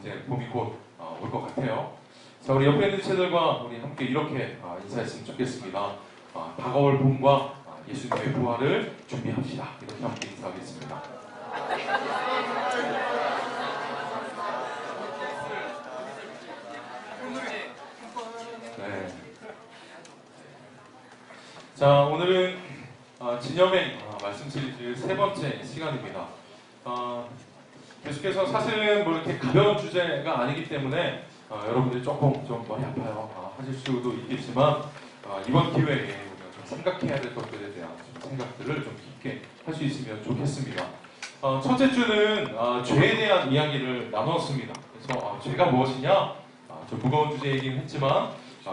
이제 봄이 곧 올 것 같아요. 자, 우리 옆에 있는 친구들과 우리 함께 이렇게 인사했으면 좋겠습니다. 다가올 봄과 예수님의 부활을 준비합시다. 이렇게 함께 인사하겠습니다. 네. 자, 오늘은 진여맹 말씀 시리즈 세 번째 시간입니다. 계속해서 사실은 뭐 이렇게 가벼운 주제가 아니기 때문에 여러분들이 조금 좀 머리 아파요 하실 수도 있겠지만 이번 기회에 우리가 좀 생각해야 될 것들에 대한 좀 생각들을 좀 깊게 할 수 있으면 좋겠습니다. 첫째 주는 죄에 대한 이야기를 나누었습니다. 그래서 죄가 무엇이냐? 좀 무거운 주제이긴 했지만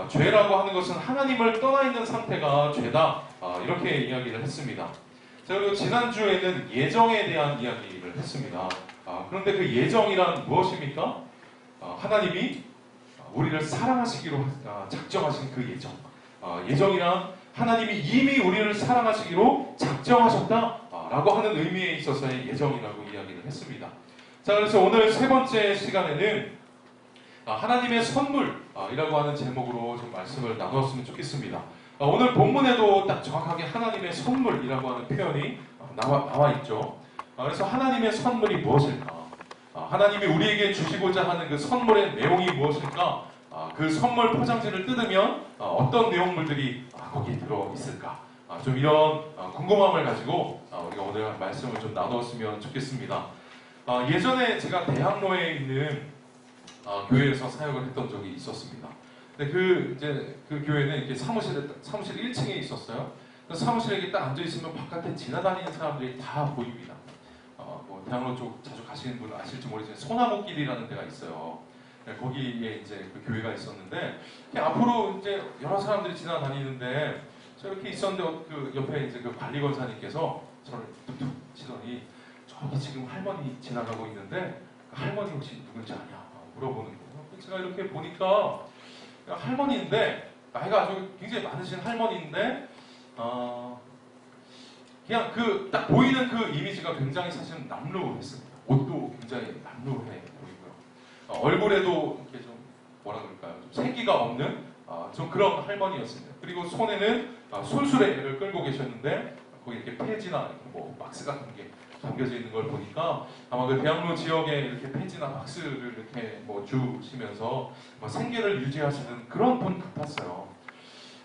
죄라고 하는 것은 하나님을 떠나 있는 상태가 죄다. 이렇게 이야기를 했습니다. 자, 그리고 지난주에는 예정에 대한 이야기를 했습니다. 그런데 그 예정이란 무엇입니까? 하나님이 우리를 사랑하시기로 작정하신 그 예정. 예정이란 하나님이 이미 우리를 사랑하시기로 작정하셨다라고 하는 의미에 있어서의 예정이라고 이야기를 했습니다. 자, 그래서 오늘 세 번째 시간에는 하나님의 선물이라고 하는 제목으로 좀 말씀을 나누었으면 좋겠습니다. 오늘 본문에도 딱 정확하게 하나님의 선물이라고 하는 표현이 나와 있죠. 그래서 하나님의 선물이 무엇일까? 하나님이 우리에게 주시고자 하는 그 선물의 내용이 무엇일까? 그 선물 포장지를 뜯으면 어떤 내용물들이 거기에 들어있을까? 좀 이런 궁금함을 가지고 우리가 오늘 말씀을 좀 나누었으면 좋겠습니다. 예전에 제가 대학로에 있는 교회에서 사역을 했던 적이 있었습니다. 근데 그 교회는 이렇게 사무실 1층에 있었어요. 사무실에 이렇게 딱 앉아 있으면 바깥에 지나다니는 사람들이 다 보입니다. 뭐 대학로 쪽 자주 가시는 분은 아실지 모르지만 소나무길이라는 데가 있어요. 거기에 이제 그 교회가 있었는데 앞으로 이제 여러 사람들이 지나다니는데 저렇게 있었는데 그 옆에 이제 그 관리 권사님께서 저를 툭툭 치더니 저기 지금 할머니 지나가고 있는데 그 할머니 혹시 누군지 아냐 물어보는 거예요. 제가 이렇게 보니까 할머니인데 나이가 아주 굉장히 많으신 할머니인데 그냥 그 딱 보이는 그 이미지가 굉장히 사실은 남루했습니다. 옷도 굉장히 남루해 보이고요. 얼굴에도 이렇게 좀 뭐라 그럴까요? 좀 생기가 없는 좀 그런 할머니였습니다. 그리고 손에는 손수레를 끌고 계셨는데 거기 이렇게 폐지나 뭐 박스 같은 게 담겨져 있는 걸 보니까 아마 그 대학로 지역에 이렇게 폐지나 박스를 이렇게 뭐 주시면서 생계를 유지하시는 그런 분 같았어요.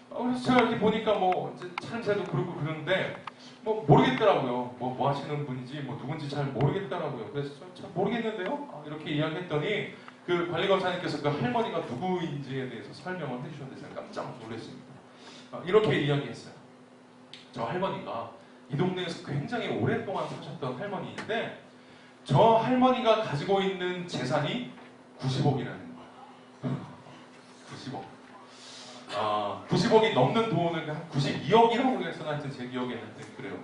그래서 제가 이렇게 보니까 뭐 차림새도 그렇고 그런데 뭐 모르겠더라고요. 뭐 하시는 분인지 뭐 누군지 잘 모르겠더라고요. 그래서 잘 모르겠는데요. 이렇게 이야기했더니 그 관리검사님께서 그 할머니가 누구인지에 대해서 설명을 해주셨는데 제가 깜짝 놀랐습니다. 이렇게 이야기했어요. 저 할머니가 이 동네에서 굉장히 오랫동안 사셨던 할머니인데 저 할머니가 가지고 있는 재산이 90억이라는 거예요. 90억. 90억이 넘는 돈을 한 92억이라고 그래서 하여튼 제 기억에는 그래요.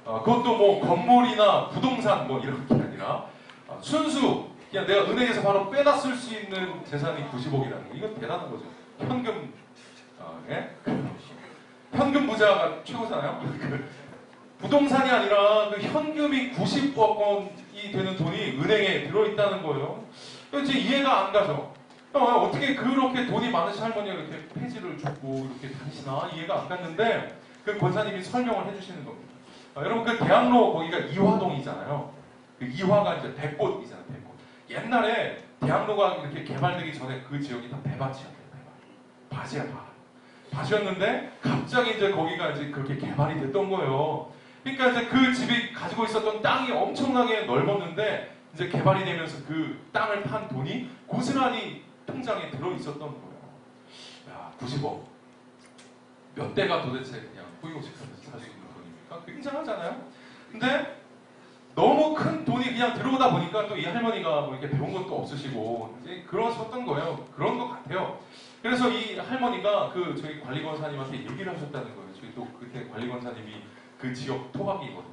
그것도 뭐 건물이나 부동산 뭐 이런 게 아니라 순수 그냥 내가 은행에서 바로 빼다 쓸 수 있는 재산이 90억이라는 거. 이건 대단한 거죠. 현금 예? 현금 부자가 최고잖아요. 부동산이 아니라 그 현금이 90억 원이 되는 돈이 은행에 들어있다는 거예요. 이제 이해가 안 가죠. 어떻게 그렇게 돈이 많으신 할머니가 이렇게 폐지를 줍고 이렇게 다니시나 이해가 안 갔는데 그 권사님이 설명을 해주시는 겁니다. 여러분 그 대학로 거기가 이화동이잖아요. 그 이화가 이제 배꽃이잖아요. 배꽃. 옛날에 대학로가 이렇게 개발되기 전에 그 지역이 다 배밭이었대요. 배밭. 밭이야 밭. 밭이었는데 갑자기 이제 거기가 이제 그렇게 개발이 됐던 거예요. 그러니까 이제 그 집이 가지고 있었던 땅이 엄청나게 넓었는데 이제 개발이 되면서 그 땅을 판 돈이 고스란히 통장에 들어 있었던 거예요. 야, 90억. 몇 대가 도대체 그냥 호의호식하면서 살 수 있는 돈입니까? 굉장하잖아요. 근데 너무 큰 돈이 그냥 들어오다 보니까 또 이 할머니가 뭐 이렇게 배운 것도 없으시고 이제 그러셨던 거예요. 그런 것 같아요. 그래서 이 할머니가 그 저희 관리권사님한테 얘기를 하셨다는 거예요. 저희 또 그때 관리권사님이 그 지역 토박이거든요.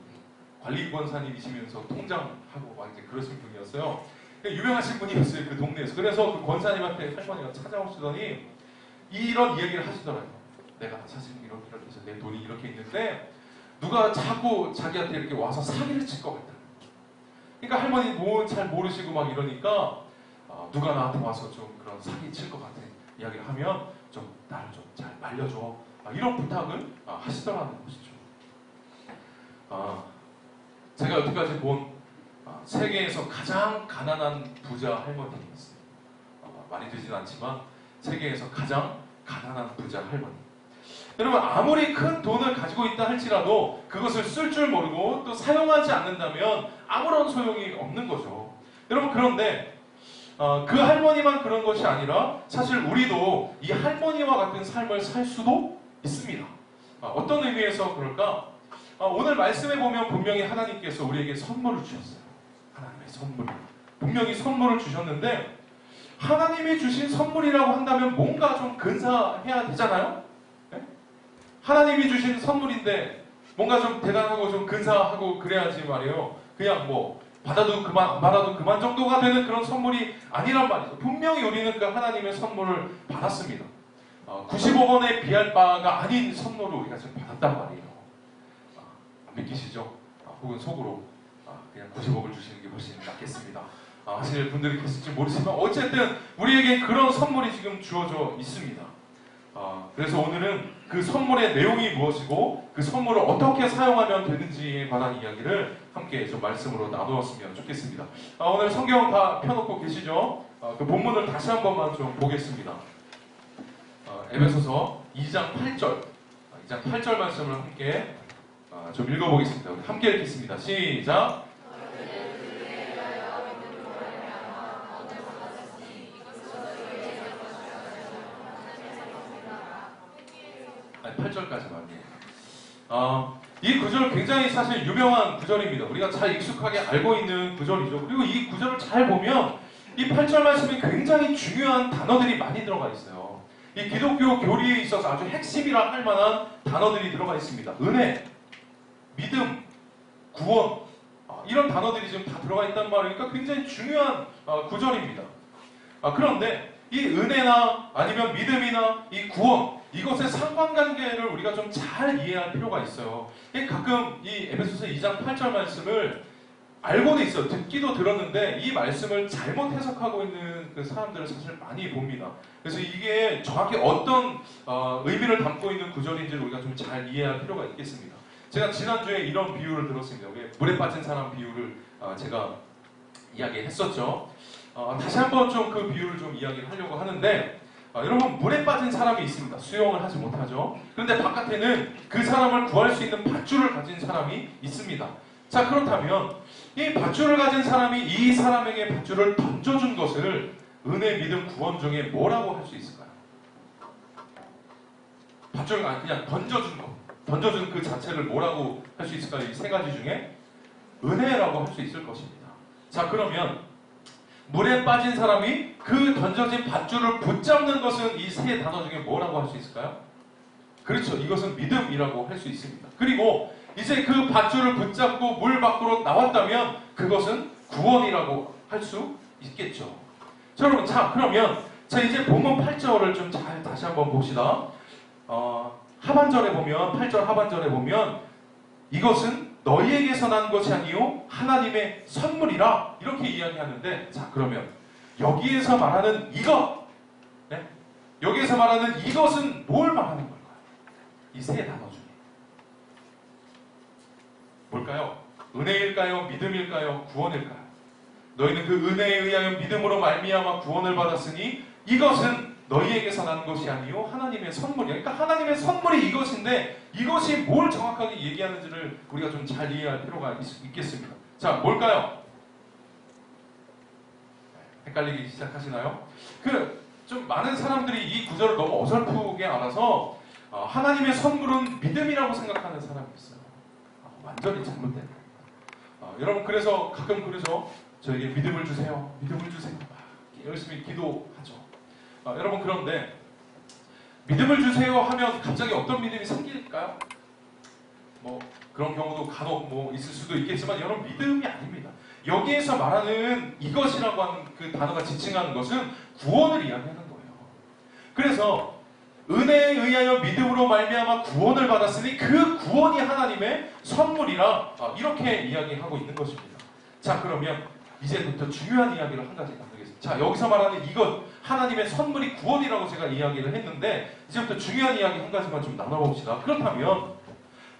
관리권사님이시면서 통장하고 막 이제 그러신 분이었어요. 유명하신 분이었어요. 그 동네에서. 그래서 그 권사님한테 할머니가 찾아오시더니 이런 이야기를 하시더라고요. 내가 사실 이렇게 해서 내 돈이 이렇게 있는데 누가 자꾸 자기한테 이렇게 와서 사기를 칠 것 같다. 그러니까 할머니 뭐 잘 모르시고 막 이러니까 누가 나한테 와서 좀 그런 사기 칠 것 같은 이야기를 하면 좀 나를 좀 잘 말려줘. 이런 부탁을 하시더라는 것이죠. 제가 여태까지 본 세계에서 가장 가난한 부자 할머니가 있습니다. 많이 되진 않지만 세계에서 가장 가난한 부자 할머니. 여러분, 아무리 큰 돈을 가지고 있다 할지라도 그것을 쓸 줄 모르고 또 사용하지 않는다면 아무런 소용이 없는 거죠. 여러분, 그런데 그 할머니만 그런 것이 아니라 사실 우리도 이 할머니와 같은 삶을 살 수도 있습니다. 어떤 의미에서 그럴까? 오늘 말씀에 보면 분명히 하나님께서 우리에게 선물을 주셨어요. 하나님의 선물. 분명히 선물을 주셨는데 하나님이 주신 선물이라고 한다면 뭔가 좀 근사해야 되잖아요? 네? 하나님이 주신 선물인데 뭔가 좀 대단하고 좀 근사하고 그래야지 말이에요. 그냥 뭐 받아도 그만, 안 받아도 그만 정도가 되는 그런 선물이 아니란 말이죠. 분명히 우리는 그 하나님의 선물을 받았습니다. 90억 원에 비할 바가 아닌 선물을 우리가 지금 받았단 말이에요. 안 믿기시죠? 혹은 속으로 그냥 90억을 주시는 게 훨씬 낫겠습니다. 하실 분들이 계실지 모르지만 어쨌든 우리에게 그런 선물이 지금 주어져 있습니다. 그래서 오늘은 그 선물의 내용이 무엇이고 그 선물을 어떻게 사용하면 되는지에 관한 이야기를 함께 좀 말씀으로 나누었으면 좋겠습니다. 오늘 성경 다 펴놓고 계시죠? 그 본문을 다시 한 번만 좀 보겠습니다. 에베소서 2장 8절 2장 8절 말씀을 함께 좀 읽어보겠습니다. 우리 함께 읽겠습니다. 시작! 아니, 8절까지만. 이 구절 굉장히 사실 유명한 구절입니다. 우리가 잘 익숙하게 알고 있는 구절이죠. 그리고 이 구절을 잘 보면 이 8절 말씀에 굉장히 중요한 단어들이 많이 들어가 있어요. 이 기독교 교리에 있어서 아주 핵심이라 할 만한 단어들이 들어가 있습니다. 은혜, 믿음, 구원, 이런 단어들이 지금 다 들어가 있단 말이니까 굉장히 중요한 구절입니다. 그런데 이 은혜나 아니면 믿음이나 이 구원, 이것의 상관관계를 우리가 좀 잘 이해할 필요가 있어요. 가끔 이 에베소서 2장 8절 말씀을 알고는 있어요. 듣기도 들었는데 이 말씀을 잘못 해석하고 있는 그 사람들을 사실 많이 봅니다. 그래서 이게 정확히 어떤 의미를 담고 있는 구절인지를 우리가 좀 잘 이해할 필요가 있겠습니다. 제가 지난주에 이런 비유를 들었습니다. 물에 빠진 사람 비유를 제가 이야기했었죠. 다시 한번 좀 그 비유를 좀 이야기를 하려고 하는데 여러분, 물에 빠진 사람이 있습니다. 수영을 하지 못하죠. 그런데 바깥에는 그 사람을 구할 수 있는 밧줄을 가진 사람이 있습니다. 자, 그렇다면 이 밧줄을 가진 사람이 이 사람에게 밧줄을 던져준 것을 은혜, 믿음, 구원 중에 뭐라고 할 수 있을까요? 밧줄을 그냥 던져준 것, 던져준 그 자체를 뭐라고 할 수 있을까요? 이 세 가지 중에 은혜라고 할 수 있을 것입니다. 자, 그러면 물에 빠진 사람이 그 던져진 밧줄을 붙잡는 것은 이 세 단어 중에 뭐라고 할 수 있을까요? 그렇죠. 이것은 믿음이라고 할 수 있습니다. 그리고 이제 그 밧줄을 붙잡고 물 밖으로 나왔다면 그것은 구원이라고 할 수 있겠죠. 자, 여러분, 그러면 이제 본문 8절을 좀 잘 다시 한번 봅시다. 하반절에 보면 8절 하반절에 보면 이것은 너희에게서 난 것이 아니요 하나님의 선물이라 이렇게 이야기하는데, 자, 그러면 여기에서 말하는 이것, 네? 여기에서 말하는 이것은 뭘 말하는 걸까요? 이 세 단어 중에 뭘까요? 은혜일까요? 믿음일까요? 구원일까요? 너희는 그 은혜에 의하여 믿음으로 말미암아 구원을 받았으니 이것은 너희에게서 난 것이 아니요 하나님의 선물이야. 그러니까 하나님의 선물이 이것인데 이것이 뭘 정확하게 얘기하는지를 우리가 좀 잘 이해할 필요가 있겠습니다. 자, 뭘까요? 헷갈리기 시작하시나요? 좀 많은 사람들이 이 구절을 너무 어설프게 알아서 하나님의 선물은 믿음이라고 생각하는 사람이 있어요. 완전히 잘못된 거예요. 여러분, 그래서 가끔 그러죠. 저에게 믿음을 주세요. 믿음을 주세요. 열심히 기도하죠. 여러분, 그런데 믿음을 주세요 하면 갑자기 어떤 믿음이 생길까요? 뭐 그런 경우도 간혹 뭐 있을 수도 있겠지만 여러분, 믿음이 아닙니다. 여기에서 말하는 이것이라고 하는 그 단어가 지칭하는 것은 구원을 이야기하는 거예요. 그래서 은혜에 의하여 믿음으로 말미암아 구원을 받았으니 그 구원이 하나님의 선물이라 이렇게 이야기하고 있는 것입니다. 자, 그러면 이제부터 중요한 이야기를 한 가지 나누겠습니다. 자, 여기서 말하는 이것, 하나님의 선물이 구원이라고 제가 이야기를 했는데, 이제부터 중요한 이야기 한 가지만 좀 나눠봅시다. 그렇다면,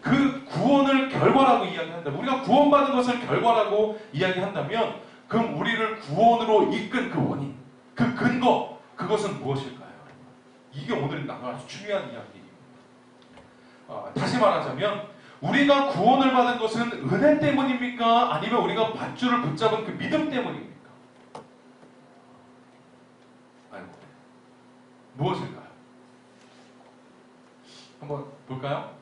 그 구원을 결과라고 이야기한다면, 우리가 구원받은 것을 결과라고 이야기한다면, 그럼 우리를 구원으로 이끈 그 원인, 그 근거, 그것은 무엇일까요? 이게 오늘 나눌 아주 중요한 이야기입니다. 다시 말하자면, 우리가 구원을 받은 것은 은혜 때문입니까? 아니면 우리가 밧줄을 붙잡은 그 믿음 때문입니까? 아이고, 무엇일까요? 한번 볼까요?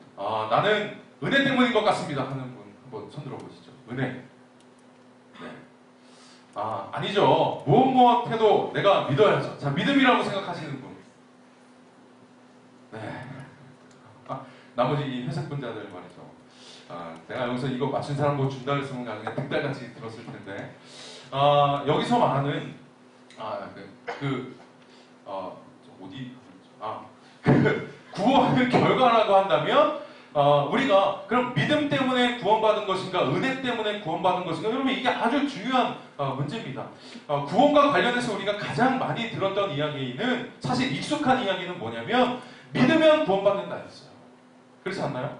나는 은혜 때문인 것 같습니다 하는 분 한번 손 들어보시죠. 은혜. 네. 아니죠. 무엇 해도 내가 믿어야죠. 자, 믿음이라고 생각하시는 분. 네. 나머지 이 회색 분자들 말이죠. 내가 여기서 이거 맞춘 사람 뭐 준다 그랬으면 그냥 득달같이 들었을 텐데. 여기서 말하는 구원의 결과라고 한다면 우리가 그럼 믿음 때문에 구원받은 것인가 은혜 때문에 구원받은 것인가 여러분 이게 아주 중요한 문제입니다. 구원과 관련해서 우리가 가장 많이 들었던 이야기는 사실 익숙한 이야기는 뭐냐면 믿으면 구원받는다였어요. 그렇지 않나요?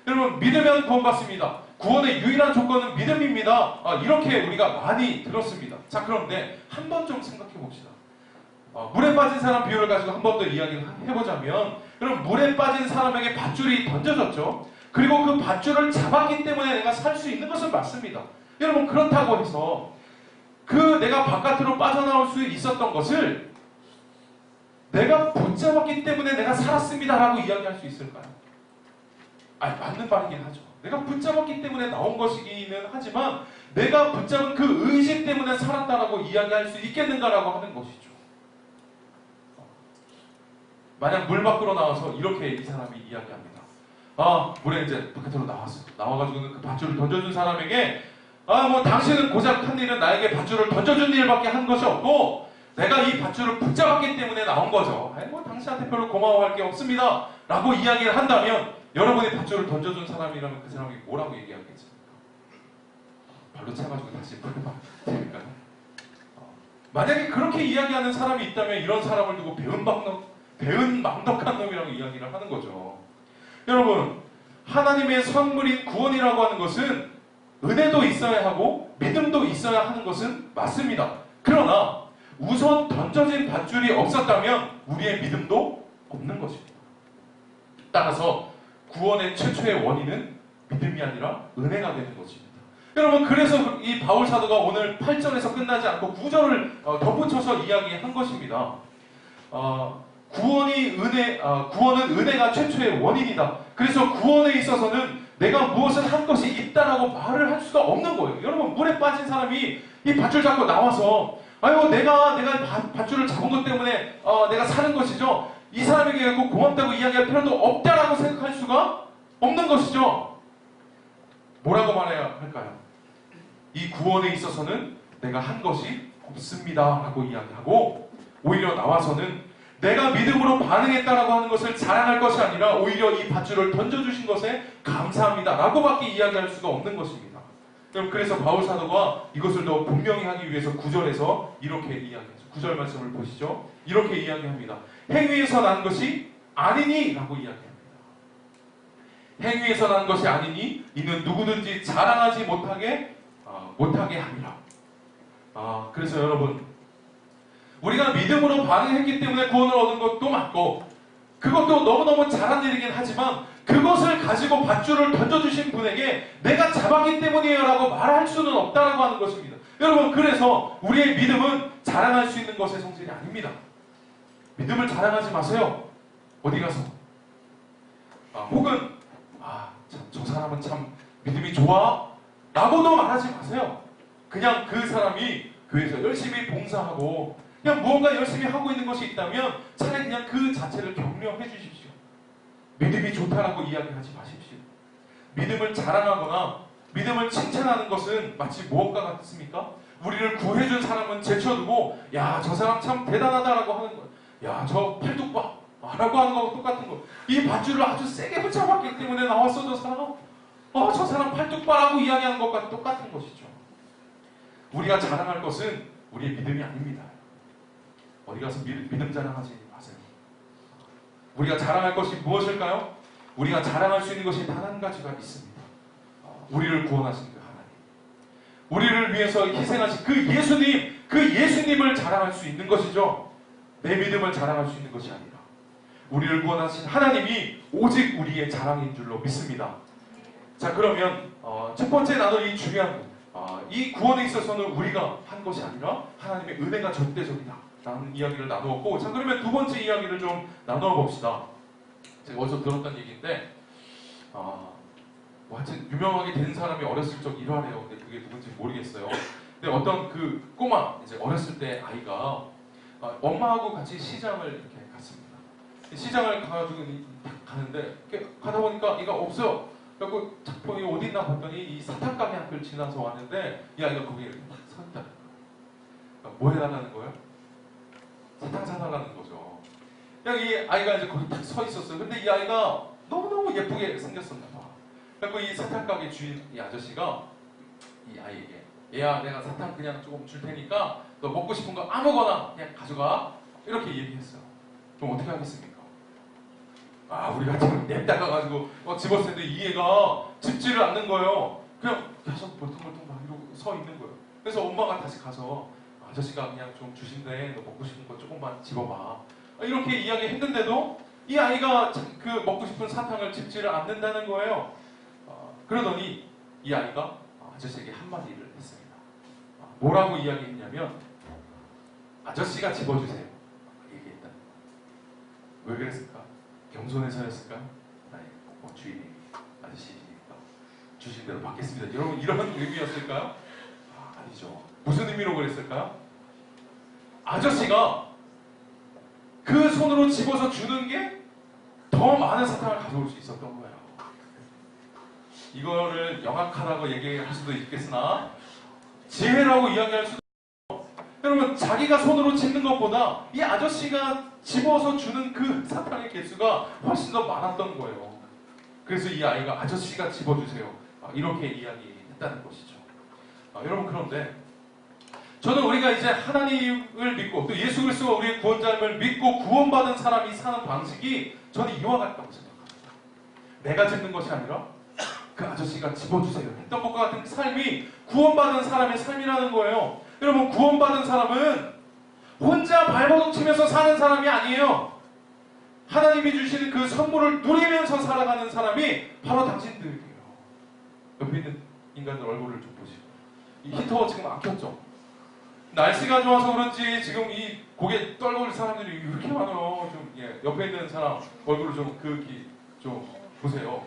여러분 믿으면 구원받습니다. 구원의 유일한 조건은 믿음입니다. 이렇게 우리가 많이 들었습니다. 자 그런데 한 번 좀 생각해 봅시다. 물에 빠진 사람 비유를 가지고 한 번 더 이야기를 해보자면 여러분 물에 빠진 사람에게 밧줄이 던져졌죠. 그리고 그 밧줄을 잡았기 때문에 내가 살 수 있는 것은 맞습니다. 여러분 그렇다고 해서 그 내가 바깥으로 빠져나올 수 있었던 것을 내가 붙잡았기 때문에 내가 살았습니다 라고 이야기할 수 있을까요? 맞는 말이긴 하죠. 내가 붙잡았기 때문에 나온 것이기는 하지만 내가 붙잡은 그 의식 때문에 살았다라고 이야기할 수 있겠는가라고 하는 것이죠. 만약 물 밖으로 나와서 이렇게 이 사람이 이야기합니다. 물에 이제 바깥으로 나왔어. 나와가지고는 그 밧줄을 던져준 사람에게 당신은 고작 한 일은 나에게 밧줄을 던져준 일밖에 한 것이 없고 내가 이 밧줄을 붙잡았기 때문에 나온 거죠. 당신한테 별로 고마워할 게 없습니다. 라고 이야기를 한다면 여러분이 밧줄을 던져준 사람이라면 그 사람이 뭐라고 얘기하겠습니까? 발로 차가지고 다시 물어봐 될까요? 만약에 그렇게 이야기하는 사람이 있다면 이런 사람을 두고 배은 망덕한 놈이라고 이야기를 하는 거죠. 여러분 하나님의 선물인 구원이라고 하는 것은 은혜도 있어야 하고 믿음도 있어야 하는 것은 맞습니다. 그러나 우선 던져진 밧줄이 없었다면 우리의 믿음도 없는 것입니다. 따라서 구원의 최초의 원인은 믿음이 아니라 은혜가 되는 것입니다. 여러분 그래서 이 바울 사도가 오늘 8절에서 끝나지 않고 9절을 덧붙여서 이야기한 것입니다. 구원은 은혜가 최초의 원인이다. 그래서 구원에 있어서는 내가 무엇을 한 것이 있다라고 말을 할 수가 없는 거예요. 여러분 물에 빠진 사람이 이 밧줄 잡고 나와서 내가 밧줄을 잡은 것 때문에 내가 사는 것이죠. 이 사람에게 고맙다고 이야기할 필요도 없다라고 생각할 수가 없는 것이죠. 뭐라고 말해야 할까요? 이 구원에 있어서는 내가 한 것이 없습니다 라고 이야기하고 오히려 나와서는 내가 믿음으로 반응했다라고 하는 것을 자랑할 것이 아니라 오히려 이 밧줄을 던져주신 것에 감사합니다 라고 밖에 이야기할 수가 없는 것입니다. 그래서 바울 사도가 이것을 더 분명히 하기 위해서 9절에서 이렇게 이야기하죠. 9절 말씀을 보시죠. 이렇게 이야기합니다. 행위에서 난 것이 아니니 라고 이야기합니다. 행위에서 난 것이 아니니 이는 누구든지 자랑하지 못하게 함이라. 그래서 여러분 우리가 믿음으로 반응했기 때문에 구원을 얻은 것도 맞고 그것도 너무너무 잘한 일이긴 하지만 그것을 가지고 밧줄을 던져주신 분에게 내가 잡았기 때문이에요 라고 말할 수는 없다라고 하는 것입니다. 여러분 그래서 우리의 믿음은 자랑할 수 있는 것의 성질이 아닙니다. 믿음을 자랑하지 마세요. 어디 가서 혹은 저 사람은 참 믿음이 좋아 라고도 말하지 마세요. 그냥 그 사람이 교회에서 열심히 봉사하고 그냥 무언가 열심히 하고 있는 것이 있다면 차라리 그냥 그 자체를 격려해 주십시오. 믿음이 좋다라고 이야기하지 마십시오. 믿음을 자랑하거나 믿음을 칭찬하는 것은 마치 무엇과 같습니까? 우리를 구해준 사람은 제쳐두고 저 사람 참 대단하다라고 하는 거예요. 저 팔뚝 봐 라고 하는 거하고 똑같은 거. 이 밧줄을 아주 세게 붙잡았기 때문에 나왔어 저 사람. 저 사람 팔뚝 봐라고 이야기하는 것과 똑같은 것이죠. 우리가 자랑할 것은 우리의 믿음이 아닙니다. 어디 가서 믿음 자랑하지 마세요. 우리가 자랑할 것이 무엇일까요? 우리가 자랑할 수 있는 것이 단 한 가지가 있습니다. 우리를 구원하신 그 하나님, 우리를 위해서 희생하신 그 예수님, 그 예수님을 자랑할 수 있는 것이죠. 내 믿음을 자랑할 수 있는 것이 아니라 우리를 구원하신 하나님이 오직 우리의 자랑인 줄로 믿습니다. 자, 그러면 첫 번째 나눌 이 중요한 이 구원에 있어서는 우리가 한 것이 아니라 하나님의 은혜가 절대적이다 라는 이야기를 나누었고, 자, 그러면 두 번째 이야기를 좀 나누어 봅시다. 제가 어디서 들었던 얘기인데 뭐 하여튼 유명하게 된 사람이 어렸을 적 일화래요. 근데 그게 누군지 모르겠어요. 근데 어떤 그 꼬마, 이제 어렸을 때 아이가 엄마하고 같이 시장을 이렇게 갔습니다. 시장을 가가지고 가는데 이렇게 가다 보니까 얘가 없어요. 그래갖고 작품이 어디 있나 봤더니 이 사탕 가게 앞을 지나서 왔는데 이 아이가 거기에 이렇게 딱 서 있다는 거예요. 그러니까 뭐 해달라는 거예요? 사탕 사달라는 거죠. 그냥 이 아이가 이제 거기 딱 서 있었어요. 근데 이 아이가 너무너무 예쁘게 생겼었나 봐. 그래갖고 이 사탕 가게 주인 이 아저씨가 이 아이에게, 얘야, 내가 사탕 그냥 조금 줄 테니까 너 먹고 싶은 거 아무거나 그냥 가져가, 이렇게 얘기했어요. 그럼 어떻게 하겠습니까? 우리가 지금 냅다가 가지고 집었을 텐데 이 애가 집지를 않는 거예요. 그냥 계속 멀뚱멀뚱 막 이러고 서 있는 거예요. 그래서 엄마가 다시 가서 아저씨가 그냥 좀 주신대, 너 먹고 싶은 거 조금만 집어봐, 이렇게 이야기했는데도 이 아이가 그 먹고 싶은 사탕을 집지를 않는다는 거예요. 그러더니 이 아이가 아저씨에게 한마디를 했습니다. 뭐라고 이야기했냐면, 아저씨가 집어주세요 얘기했다. 왜 그랬을까? 겸손해서였을까? 아니, 주인이 아저씨니까 주신 대로 받겠습니다, 여러분, 이런 의미였을까요? 아니죠. 무슨 의미로 그랬을까요? 아저씨가 그 손으로 집어서 주는 게 더 많은 사탕을 가져올 수 있었던 거예요. 이거를 영악하다고 얘기할 수도 있겠으나 지혜라고 이야기할 수도 있고, 여러분, 자기가 손으로 집는 것보다 이 아저씨가 집어서 주는 그 사탕의 개수가 훨씬 더 많았던 거예요. 그래서 이 아이가 아저씨가 집어주세요, 이렇게 이야기했다는 것이죠. 여러분, 그런데 저는 우리가 이제 하나님을 믿고 또 예수 그리스도가 우리의 구원자임을 믿고 구원받은 사람이 사는 방식이 저는 이와 같다고 생각합니다. 내가 집는 것이 아니라 그 아저씨가 집어주세요 했던 것과 같은 삶이 구원받은 사람의 삶이라는 거예요. 여러분, 구원받은 사람은 혼자 발버둥 치면서 사는 사람이 아니에요. 하나님이 주시는 그 선물을 누리면서 살아가는 사람이 바로 당신들이에요. 옆에 있는 인간들 얼굴을 좀 보시고, 이 히터 지금 안 켰죠? 날씨가 좋아서 그런지 지금 이 고개 떨고 있는 사람들이 이렇게 많아요. 좀, 옆에 있는 사람 얼굴을 좀 보세요.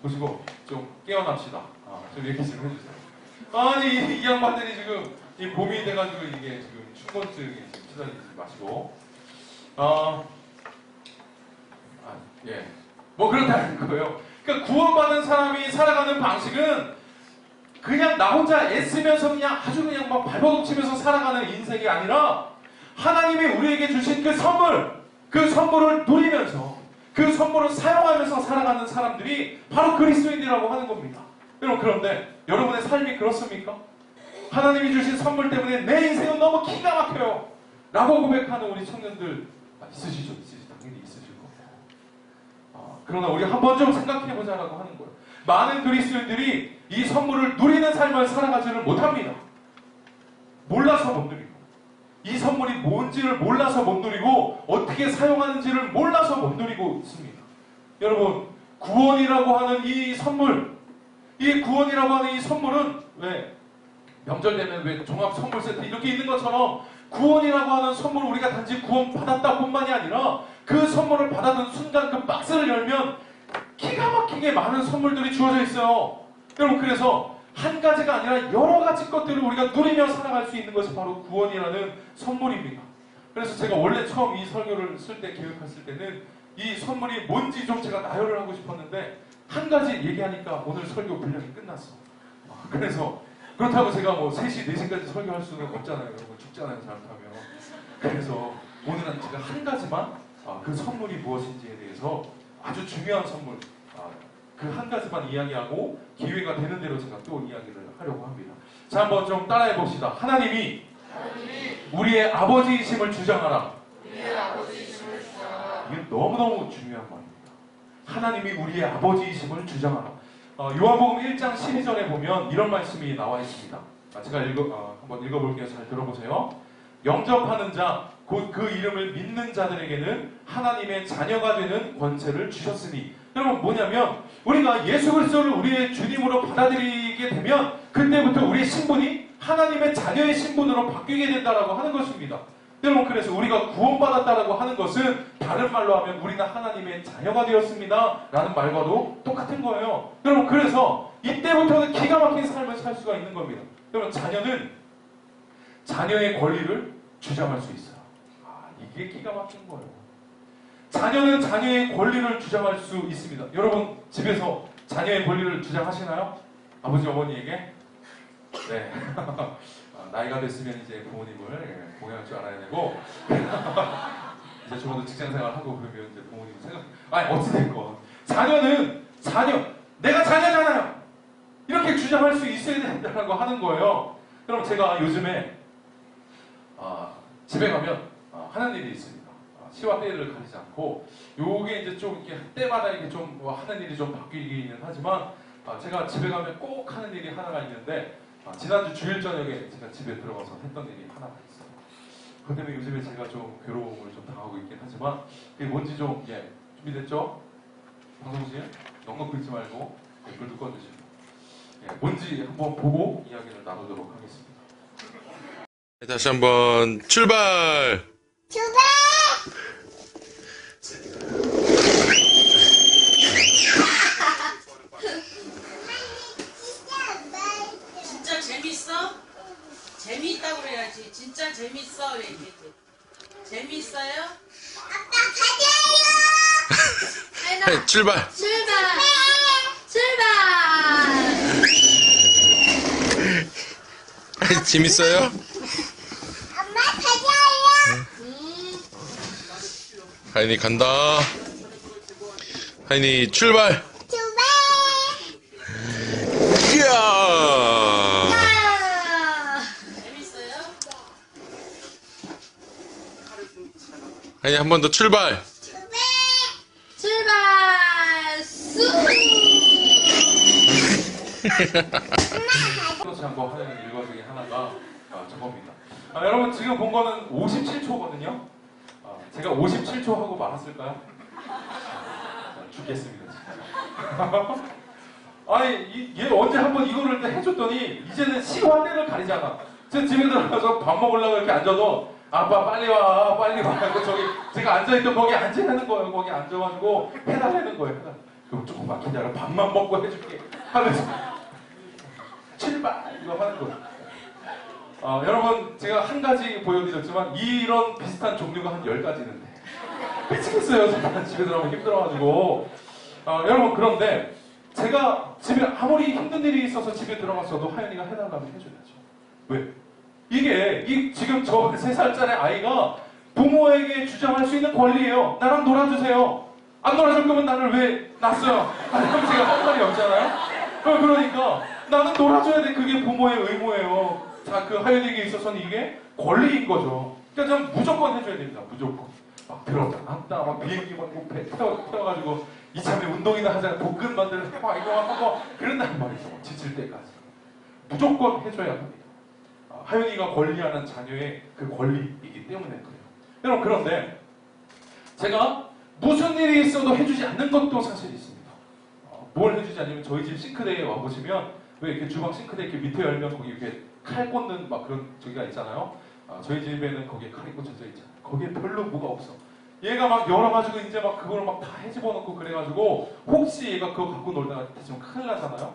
보시고 좀 깨어납시다. 좀 이렇게 좀 해주세요. 아니, 이 양반들이 지금 이 봄이 돼가지고 이게 지금 충곤증에 지금 시달리지 마시고, 뭐 그렇다는 거예요. 그러니까 구원받은 사람이 살아가는 방식은 그냥 나 혼자 애쓰면서 그냥 아주 그냥 막 발버둥 치면서 살아가는 인생이 아니라 하나님이 우리에게 주신 그 선물을 누리면서 그 선물을 사용하면서 살아가는 사람들이 바로 그리스도인이라고 하는 겁니다. 여러분, 그런데 여러분의 삶이 그렇습니까? 하나님이 주신 선물 때문에 내 인생은 너무 기가 막혀요 라고 고백하는 우리 청년들 있으시죠? 당연히 있으실 거예요. 그러나 우리 한번 좀 생각해보자라고 하는 거예요. 많은 그리스도인들이 이 선물을 누리는 삶을 살아가지를 못합니다. 몰라서 못 누리고, 이 선물이 뭔지를 몰라서 못 누리고, 어떻게 사용하는지를 몰라서 못 누리고 있습니다. 여러분, 구원이라고 하는 이 선물, 이 구원이라고 하는 이 선물은 왜 명절 되면 왜 종합 선물 세트 이렇게 있는 것처럼 구원이라고 하는 선물을 우리가 단지 구원 받았다 뿐만이 아니라 그 선물을 받았던 순간 그 박스를 열면 기가 막히게 많은 선물들이 주어져 있어요. 여러분, 그래서 한 가지가 아니라 여러 가지 것들을 우리가 누리며 살아갈 수 있는 것이 바로 구원이라는 선물입니다. 그래서 제가 원래 처음 이 설교를 쓸 때, 계획했을 때는 이 선물이 뭔지 좀 제가 나열을 하고 싶었는데 한 가지 얘기하니까 오늘 설교 분량이 끝났어. 그래서 그렇다고 제가 뭐 3시, 4시까지 설교할 수는 없잖아요. 여러분, 죽잖아요, 잘못하면. 그래서 오늘은 제가 한 가지만 그 선물이 무엇인지에 대해서 아주 중요한 선물, 그 한 가지만 이야기하고 기회가 되는 대로 제가 또 이야기를 하려고 합니다. 자, 한번 좀 따라해 봅시다. 하나님이 우리의 아버지이심을 주장하라. 이게 너무너무 중요한 말입니다. 하나님이 우리의 아버지이심을 주장하라. 요한복음 1장 12절에 보면 이런 말씀이 나와 있습니다. 제가 한번 읽어볼게요. 잘 들어보세요. 영접하는 자, 곧 그 이름을 믿는 자들에게는 하나님의 자녀가 되는 권세를 주셨으니. 여러분 뭐냐면 우리가 예수 그리스도를 우리의 주님으로 받아들이게 되면 그때부터 우리의 신분이 하나님의 자녀의 신분으로 바뀌게 된다라고 하는 것입니다. 여러분 그래서 우리가 구원받았다라고 하는 것은 다른 말로 하면 우리는 하나님의 자녀가 되었습니다 라는 말과도 똑같은 거예요. 여러분 그래서 이때부터는 기가 막힌 삶을 살 수가 있는 겁니다. 여러분 자녀는 자녀의 권리를 주장할 수 있어요. 이게 기가 막힌 거예요. 자녀는 자녀의 권리를 주장할 수 있습니다. 여러분 집에서 자녀의 권리를 주장하시나요? 아버지 어머니에게? 네. 나이가 됐으면 이제 부모님을 공양할 줄 알아야 되고 이제 저도 직장생활하고 그러면 이제 부모님 생각 어찌됐건 자녀는 내가 자녀잖아요 이렇게 주장할 수 있어야 된다고 하는 거예요. 그럼 제가 요즘에 집에 가면 하는 일이 있습니다. 시와 때를 가리지 않고 요게 이제 좀 이렇게 때마다 이렇게 좀 하는 일이 좀 바뀌기는 하지만 제가 집에 가면 꼭 하는 일이 하나가 있는데 지난주 주일 저녁에 제가 집에 들어가서 했던 일이 하나가 있어요. 그것 때문에 요즘에 제가 좀 괴로움을 좀 당하고 있긴 하지만 그게 뭔지 좀 준비됐죠? 방송실 넉넉 긁지 말고 댓글도 꺼주시고 뭔지 한번 보고 이야기를 나누도록 하겠습니다. 다시 한번 출발! 진짜 재밌어? 재미있다고 그래야지. 진짜 재밌어? 왜 이렇게 재미있어요? 아빠 가자요. 출발! 재밌어요? 엄마 가자요. 하인이 간다. 하인이 출발! 이야! 재밌어요? 하인이 한 번 더 출발! 그렇지 않고 하는 일과 중에 하나가 저겁니다. 여러분 지금 본 거는 57초거든요. 제가 57초 하고 말았을까요? 죽겠습니다 진짜. 아니 얘 언제 한번 이거를 해줬더니 이제는 시와 때를 가리잖아. 제가 집에 들어가서 밥 먹으려고 이렇게 앉아도 아빠 빨리 와 하고 저기 제가 앉아있던 거기 앉으라는 거예요. 거기 앉아가지고 해달라는 거예요. 그럼 조금만 기다려 밥만 먹고 해줄게 하면서 출발 이거 하는 거예요. 여러분 제가 한 가지 보여드렸지만 이런 비슷한 종류가 한 10가지 있는데 미치겠어요. 제가 집에 들어가면 힘들어가지고 여러분 그런데 제가 집에 아무리 힘든 일이 있어서 집에 들어갔어도 하연이가 해달라면 해줘야죠. 왜? 이게 지금 저 3살짜리 아이가 부모에게 주장할 수 있는 권리예요. 나랑 놀아주세요. 안 놀아줄 거면 나를 왜 낳았어요? 그럼 제가 할 말이 없잖아요. 그러니까 나는 놀아줘야 돼. 그게 부모의 의무예요. 자, 그 하연에게 있어서는 이게 권리인 거죠. 그러니까 좀 무조건 해줘야 됩니다. 무조건. 막 들었다 놨다 막 비행기 막 태워가지고 이참에 운동이나 하자 복근 만들고 막 이거 하고 그런단 말이죠. 지칠 때까지 무조건 해줘야 합니다. 하연이가 권리하는 자녀의 그 권리이기 때문에 그래요. 여러분 그런데 제가 무슨 일이 있어도 해주지 않는 것도 사실 있습니다. 뭘 해주지 않으면 저희 집 싱크대에 와보시면 왜 이렇게 주방 싱크대 이렇게 밑에 열면 거기 이렇게 칼 꽂는 막 그런 저기가 있잖아요. 저희 집에는 거기에 칼이 꽂혀져 있잖아요. 거기에 별로 뭐가 없어. 얘가 막 열어가지고 이제 막 그걸 막 다 해집어놓고 그래가지고 혹시 얘가 그거 갖고 놀다가 다치면 큰일 나잖아요.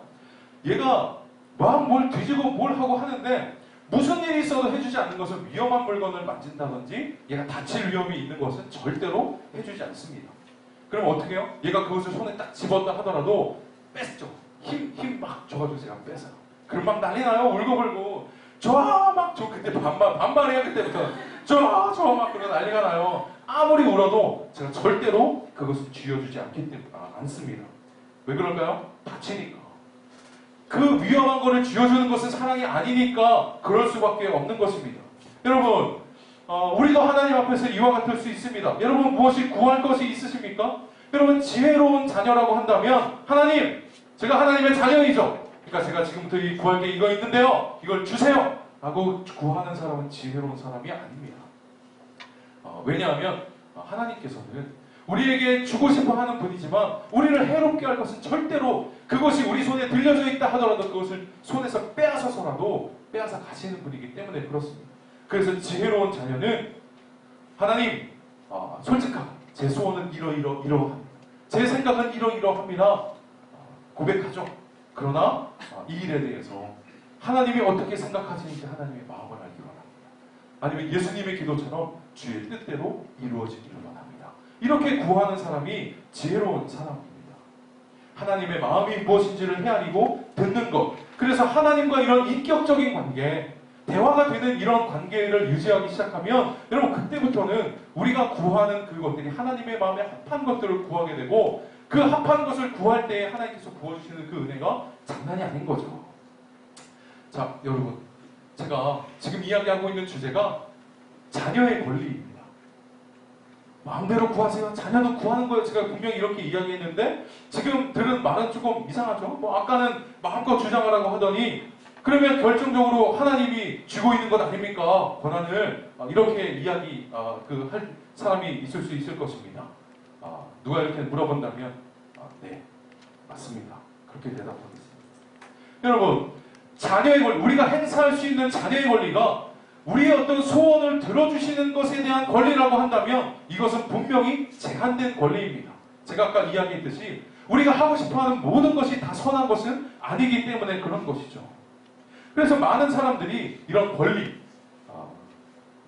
얘가 막 뭘 뒤지고 뭘 하고 하는데 무슨 일이 있어도 해주지 않는 것은 위험한 물건을 만진다든지 얘가 다칠 위험이 있는 것은 절대로 해주지 않습니다. 그럼 어떻게 해요? 얘가 그것을 손에 딱 집었다 하더라도 뺐죠. 힘 막 줘가지고 제가 뺏어요. 그럼 막 난리 나요. 울고불고 저 그때 반발해요. 그때부터 저 막 그런 난리가 나요. 아무리 울어도 제가 절대로 그것을 쥐어주지 않습니다. 왜 그럴까요? 다치니까. 그 위험한 거를 쥐어주는 것은 사랑이 아니니까 그럴 수밖에 없는 것입니다. 여러분, 우리도 하나님 앞에서 이와 같을 수 있습니다. 여러분 무엇이 구할 것이 있으십니까? 여러분 지혜로운 자녀라고 한다면 하나님, 제가 하나님의 자녀이죠. 그러니까 제가 지금부터 구할 게 이거 있는데요. 이걸 주세요. 라고 구하는 사람은 지혜로운 사람이 아닙니다. 왜냐하면 하나님께서는 우리에게 주고 싶어 하는 분이지만 우리를 해롭게 할 것은 절대로 그것이 우리 손에 들려져 있다 하더라도 그것을 손에서 빼앗아서라도 빼앗아 가시는 분이기 때문에 그렇습니다. 그래서 지혜로운 자녀는 하나님, 솔직하게 제 소원은 이러합니다. 제 생각은 이러합니다. 고백하죠. 그러나 이 일에 대해서 하나님이 어떻게 생각하시는지 하나님의 마음을 알기로 합니다. 아니면 예수님의 기도처럼 주의 뜻대로 이루어지기를 원합니다. 이렇게 구하는 사람이 지혜로운 사람입니다. 하나님의 마음이 무엇인지를 헤아리고 듣는 것. 그래서 하나님과 이런 인격적인 관계, 대화가 되는 이런 관계를 유지하기 시작하면 여러분 그때부터는 우리가 구하는 그것들이 하나님의 마음에 합한 것들을 구하게 되고 그 합한 것을 구할 때에 하나님께서 부어주시는 그 은혜가 장난이 아닌 거죠. 자, 여러분, 제가 지금 이야기하고 있는 주제가 자녀의 권리입니다. 마음대로 구하세요. 자녀도 구하는 거예요. 제가 분명히 이렇게 이야기했는데 지금 들은 말은 조금 이상하죠. 뭐 아까는 마음껏 주장하라고 하더니 그러면 결정적으로 하나님이 쥐고 있는 것 아닙니까? 권한을 이렇게 할 사람이 있을 수 있을 것입니다. 누가 이렇게 물어본다면 네, 맞습니다. 그렇게 대답하겠습니다. 여러분, 자녀의 권리, 우리가 행사할 수 있는 자녀의 권리가 우리의 어떤 소원을 들어주시는 것에 대한 권리라고 한다면 이것은 분명히 제한된 권리입니다. 제가 아까 이야기했듯이 우리가 하고 싶어하는 모든 것이 다 선한 것은 아니기 때문에 그런 것이죠. 그래서 많은 사람들이 이런 권리,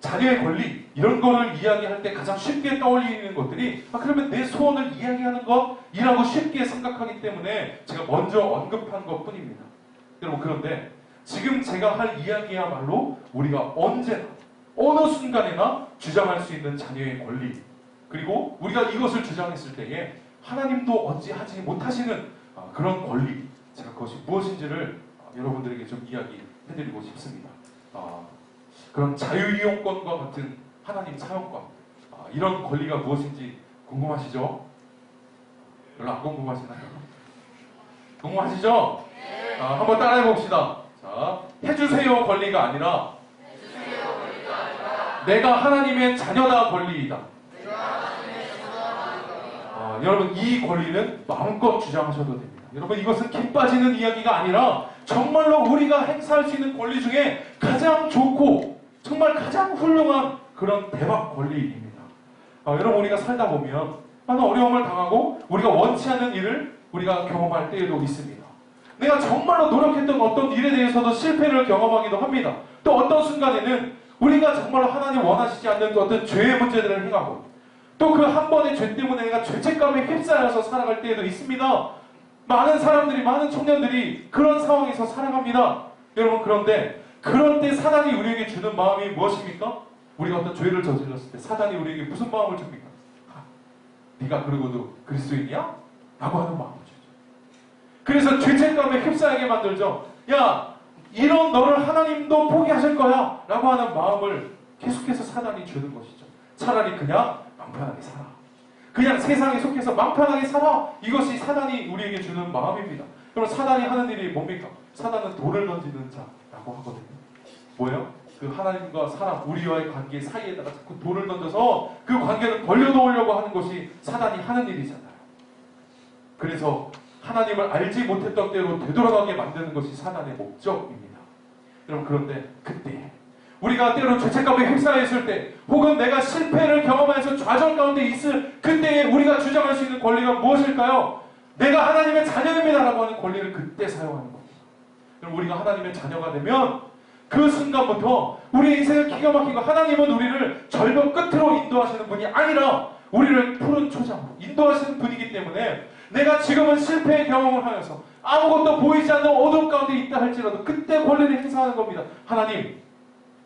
자녀의 권리 이런 거를 이야기할 때 가장 쉽게 떠올리는 것들이 그러면 내 소원을 이야기하는 것이라고 쉽게 생각하기 때문에 제가 먼저 언급한 것뿐입니다. 여러분, 그런데 지금 제가 할 이야기야말로 우리가 언제나 어느 순간에나 주장할 수 있는 자녀의 권리, 그리고 우리가 이것을 주장했을 때에 하나님도 어찌하지 못하시는 그런 권리, 제가 그것이 무엇인지를 여러분들에게 좀 이야기해드리고 싶습니다. 그런 자유이용권과 같은 하나님 사용권, 이런 권리가 무엇인지 궁금하시죠? 별로 안 궁금하시나요? 궁금하시죠? 네. 한번 따라해봅시다. 자, 해주세요 권리가 아니라 내가 하나님의 자녀다 권리이다. 여러분, 이 권리는 마음껏 주장하셔도 됩니다. 여러분, 이것은 기 빠지는 이야기가 아니라 정말로 우리가 행사할 수 있는 권리 중에 가장 좋고 정말 가장 훌륭한 그런 대박 권리입니다. 여러분, 우리가 살다 보면 많은 어려움을 당하고 우리가 원치 않는 일을 우리가 경험할 때에도 있습니다. 내가 정말로 노력했던 어떤 일에 대해서도 실패를 경험하기도 합니다. 또 어떤 순간에는 우리가 정말로 하나님 원하시지 않는 어떤 죄의 문제들을 행하고 또 그 한 번의 죄 때문에 내가 죄책감에 휩싸여서 살아갈 때에도 있습니다. 많은 사람들이, 많은 청년들이 그런 상황에서 살아갑니다. 여러분, 그런데 그럴 때 사단이 우리에게 주는 마음이 무엇입니까? 우리가 어떤 죄를 저질렀을 때 사단이 우리에게 무슨 마음을 줍니까? 네가 그러고도 그리스도인이야? 라고 하는 마음을 주죠. 그래서 죄책감에 휩싸이게 만들죠. 야, 이런 너를 하나님도 포기하실 거야 라고 하는 마음을 계속해서 사단이 주는 것이죠. 차라리 그냥 마음 편하게 살아. 그냥 세상에 속해서 마음 편하게 살아. 이것이 사단이 우리에게 주는 마음입니다. 그럼 사단이 하는 일이 뭡니까? 사단은 돌을 던지는 자라고 하거든요. 뭐예요? 그 하나님과 사람, 우리와의 관계 사이에다가 자꾸 돌을 던져서 그 관계를 벌려놓으려고 하는 것이 사단이 하는 일이잖아요. 그래서 하나님을 알지 못했던 때로 되돌아가게 만드는 것이 사단의 목적입니다. 여러분, 그런데 그때 우리가 때로 죄책감에 휩싸였을 때 혹은 내가 실패를 경험해서 좌절 가운데 있을 그때에 우리가 주장할 수 있는 권리가 무엇일까요? 내가 하나님의 자녀입니다 라고 하는 권리를 그때 사용하는 겁니다. 여러분, 우리가 하나님의 자녀가 되면 그 순간부터 우리 인생을 기가 막히고 하나님은 우리를 절벽 끝으로 인도하시는 분이 아니라 우리를 푸른 초장으로 인도하시는 분이기 때문에 내가 지금은 실패의 경험을 하면서 아무것도 보이지 않는 어둠 가운데 있다 할지라도 그때 권리를 행사하는 겁니다. 하나님,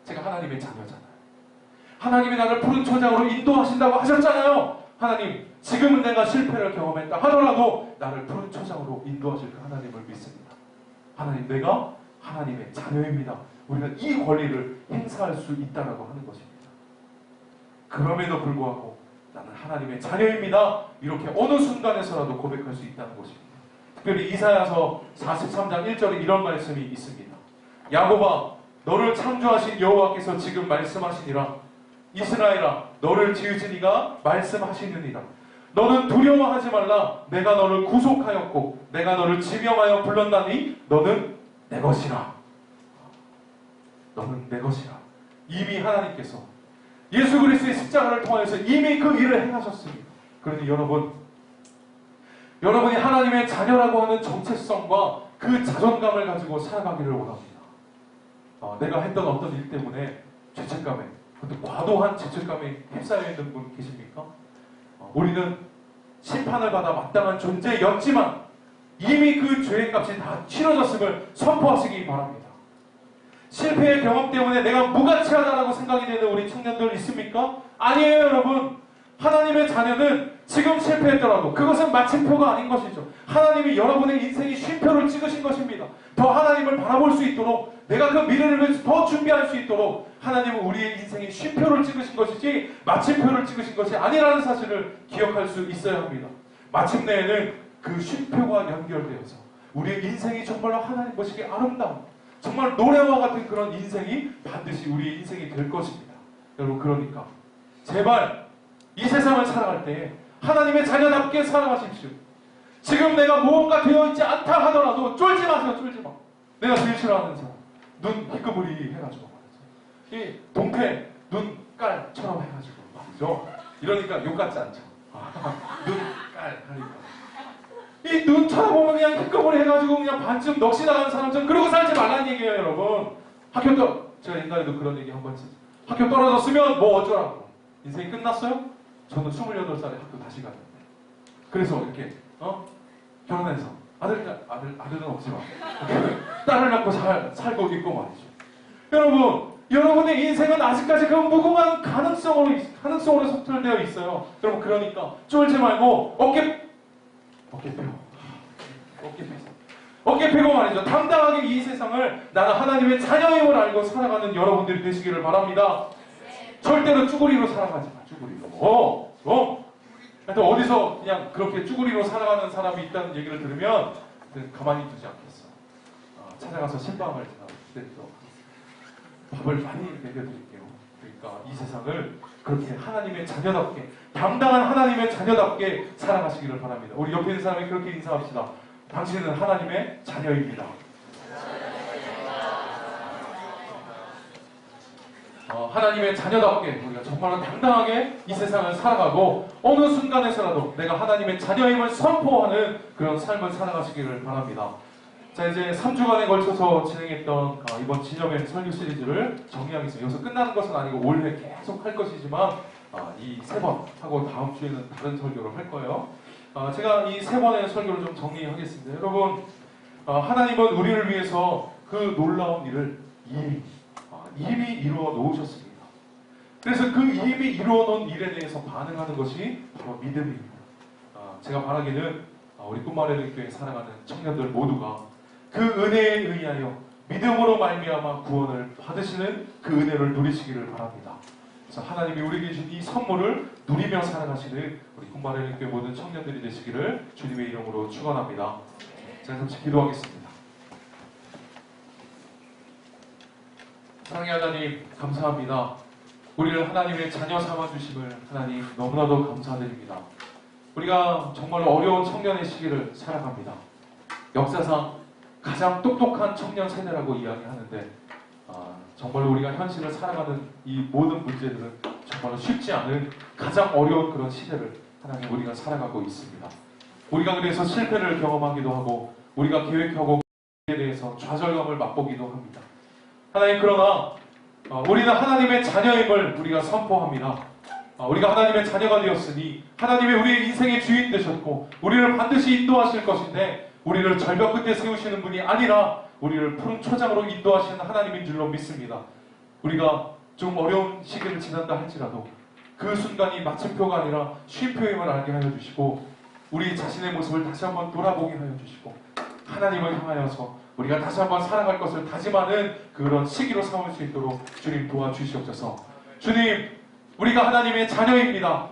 제가 하나님의 자녀잖아요. 하나님이 나를 푸른 초장으로 인도하신다고 하셨잖아요. 하나님, 지금은 내가 실패를 경험했다 하더라도 나를 푸른 초장으로 인도하실 그 하나님을 믿습니다. 하나님, 내가 하나님의 자녀입니다. 우리는 이 권리를 행사할 수 있다라고 하는 것입니다. 그럼에도 불구하고 나는 하나님의 자녀입니다. 이렇게 어느 순간에서라도 고백할 수 있다는 것입니다. 특별히 이사야서 43장 1절에 이런 말씀이 있습니다. 야곱아, 너를 창조하신 여호와께서 지금 말씀하시니라. 이스라엘아, 너를 지으신 이가 말씀하시느니라. 너는 두려워하지 말라. 내가 너를 구속하였고 내가 너를 지명하여 불렀나니 너는 내 것이라. 너는 내 것이라. 이미 하나님께서 예수 그리스도의 십자가를 통해서 이미 그 일을 행하셨습니다. 그러니 여러분이 하나님의 자녀라고 하는 정체성과 그 자존감을 가지고 살아가기를 원합니다. 내가 했던 어떤 일 때문에 죄책감에, 과도한 죄책감에 휩싸여 있는 분 계십니까? 우리는 심판을 받아 마땅한 존재였지만 이미 그 죄의 값이 다 치러졌음을 선포하시기 바랍니다. 실패의 경험 때문에 내가 무가치하다라고 생각이 되는 우리 청년들 있습니까? 아니에요, 여러분. 하나님의 자녀는 지금 실패했더라도 그것은 마침표가 아닌 것이죠. 하나님이 여러분의 인생의 쉼표를 찍으신 것입니다. 더 하나님을 바라볼 수 있도록, 내가 그 미래를 위해서 더 준비할 수 있도록 하나님은 우리의 인생의 쉼표를 찍으신 것이지 마침표를 찍으신 것이 아니라는 사실을 기억할 수 있어야 합니다. 마침내에는 그 쉼표가 연결되어서 우리의 인생이 정말로 하나님 보시기에 아름다운, 정말 노래와 같은 그런 인생이 반드시 우리의 인생이 될 것입니다. 여러분, 그러니까 제발 이 세상을 살아갈 때 하나님의 자녀답게 살아가십시오. 지금 내가 무언가 되어있지 않다 하더라도 쫄지 마세요. 쫄지 마. 내가 제일 싫어하는 사람, 눈 희끄무리 해가지고 말이죠. 이 동태 눈깔처럼 해가지고 말이죠. 이러니까 욕 같지 않죠. 눈깔 하니까 이 눈 쳐다보면 그냥 희끄무리 해가지고 그냥 반쯤 넋이 나가는 사람처럼 그러고 살지 말라는 얘기예요, 여러분. 제가 옛날에도 그런 얘기 한번 했었죠. 학교 떨어졌으면 뭐 어쩌라고. 인생이 끝났어요? 저는 28살에 학교 다시 갔는데. 그래서 이렇게 결혼해서 아들은 없지만 딸을 낳고 살고 있고 말이죠. 여러분의 인생은 아직까지 그 무궁한 가능성으로 속출되어 있어요. 여러분, 그러니까 쫄지 말고 어깨 펴고 말이죠. 당당하게 이 세상을 나는 하나님의 자녀임을 알고 살아가는 여러분들이 되시기를 바랍니다. 절대로 쭈구리로 살아가지 마. 쭈구리로. 하여튼 어디서 그냥 그렇게 쭈구리로 살아가는 사람이 있다는 얘기를 들으면 가만히 두지 않겠어. 찾아가서 신방을 기다리도록 밥을 많이 먹여드릴게요. 그러니까 이 세상을 그렇게 하나님의 자녀답게, 당당한 하나님의 자녀답게 살아가시기를 바랍니다. 우리 옆에 있는 사람이 그렇게 인사합시다. 당신은 하나님의 자녀입니다. 하나님의 자녀답게 우리가 정말로 당당하게 이 세상을 살아가고 어느 순간에서라도 내가 하나님의 자녀임을 선포하는 그런 삶을 살아가시기를 바랍니다. 자, 이제 3주간에 걸쳐서 진행했던 이번 진영의 설교 시리즈를 정리하겠습니다. 여기서 끝나는 것은 아니고 올해 계속 할 것이지만 이 3번 하고 다음 주에는 다른 설교를 할 거예요. 제가 이 3번의 설교를 좀 정리하겠습니다. 여러분, 하나님은 우리를 위해서 그 놀라운 일을 이미 이루어 놓으셨습니다. 그래서 그 이미 이루어 놓은 일에 대해서 반응하는 것이 바로 믿음입니다. 제가 바라기는 우리 꿈마레를 교회에 살아가는 청년들 모두가 그 은혜에 의하여 믿음으로 말미암아 구원을 받으시는 그 은혜를 누리시기를 바랍니다. 그래서 하나님이 우리에게 주신 이 선물을 누리며 살아가시는 우리 꿈마레를 교회 모든 청년들이 되시기를 주님의 이름으로 축원합니다. 제가 잠시 기도하겠습니다. 사랑의 하나님, 감사합니다. 우리를 하나님의 자녀 삼아주심을 하나님 너무나도 감사드립니다. 우리가 정말로 어려운 청년의 시기를 살아갑니다. 역사상 가장 똑똑한 청년 세대라고 이야기하는데 정말로 우리가 현실을 살아가는 이 모든 문제들은 정말로 쉽지 않은 가장 어려운 그런 시대를 하나님 우리가 살아가고 있습니다. 우리가 그래서 실패를 경험하기도 하고 우리가 계획하고 에 대해서 좌절감을 맛보기도 합니다. 하나님, 그러나 우리는 하나님의 자녀임을 우리가 선포합니다. 우리가 하나님의 자녀가 되었으니 하나님이 우리의 인생의 주인 되셨고 우리를 반드시 인도하실 것인데 우리를 절벽 끝에 세우시는 분이 아니라 우리를 푸른 초장으로 인도하시는 하나님인 줄로 믿습니다. 우리가 좀 어려운 시기를 지난다 할지라도 그 순간이 마침표가 아니라 쉼표임을 알게 하여 주시고 우리 자신의 모습을 다시 한번 돌아보게 하여 주시고 하나님을 향하여서 우리가 다시 한번 살아갈 것을 다짐하는 그런 시기로 삼을 수 있도록 주님 도와주시옵소서. 주님, 우리가 하나님의 자녀입니다.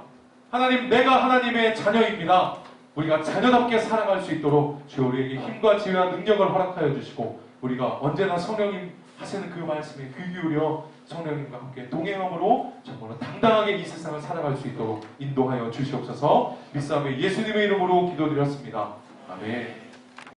하나님, 내가 하나님의 자녀입니다. 우리가 자녀답게 살아갈 수 있도록 주여 우리에게 힘과 지혜와 능력을 허락하여 주시고, 우리가 언제나 성령님 하시는 그 말씀에 귀 기울여 성령님과 함께 동행함으로 정말로 당당하게 이 세상을 살아갈 수 있도록 인도하여 주시옵소서. 믿사오며 예수님의 이름으로 기도드렸습니다. 아멘.